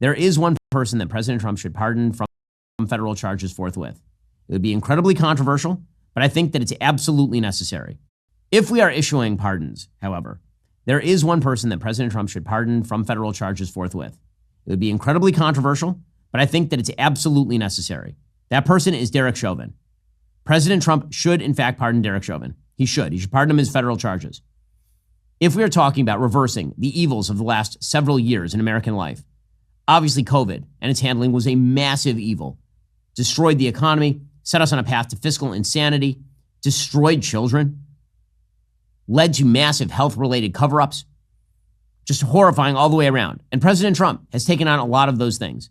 There is one person that President Trump should pardon from federal charges forthwith. It would be incredibly controversial, but I think that it's absolutely necessary. If we are issuing pardons, however, there is one person that President Trump should pardon from federal charges forthwith. It would be incredibly controversial, but I think that it's absolutely necessary. That person is Derek Chauvin. President Trump should, in fact, pardon Derek Chauvin. He should. He should pardon him his federal charges. If we are talking about reversing the evils of the last several years in American life, obviously COVID and its handling was a massive evil. Destroyed the economy, set us on a path to fiscal insanity, destroyed children, led to massive health-related cover-ups, just horrifying all the way around. And President Trump has taken on a lot of those things.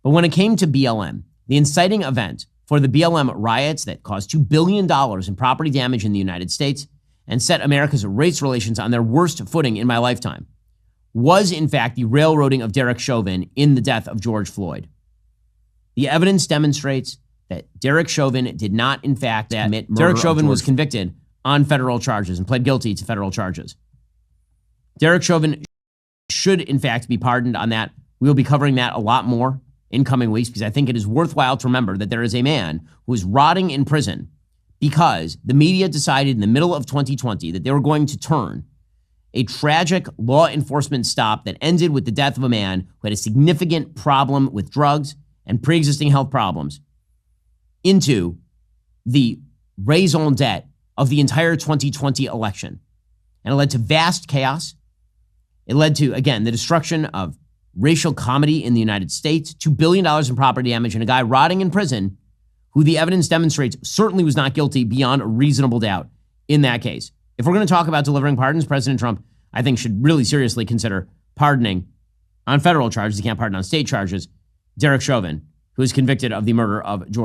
But when it came to BLM, the inciting event for the BLM riots that caused $2 billion in property damage in the United States and set America's race relations on their worst footing in my lifetime, was in fact the railroading of Derek Chauvin in the death of George Floyd. The evidence demonstrates that Derek Chauvin did not in fact commit murder. Derek Chauvin was convicted on federal charges and pled guilty to federal charges. Derek Chauvin should in fact be pardoned on that. We will be covering that a lot more in coming weeks because I think it is worthwhile to remember that there is a man who is rotting in prison because the media decided in the middle of 2020 that they were going to turn a tragic law enforcement stop that ended with the death of a man who had a significant problem with drugs and pre-existing health problems into the raison d'etre of the entire 2020 election. And it led to vast chaos. It led to, again, the destruction of racial comedy in the United States, $2 billion in property damage, and a guy rotting in prison who the evidence demonstrates certainly was not guilty beyond a reasonable doubt in that case. If we're going to talk about delivering pardons, President Trump, I think, should really seriously consider pardoning on federal charges. He can't pardon on state charges Derek Chauvin, who is convicted of the murder of George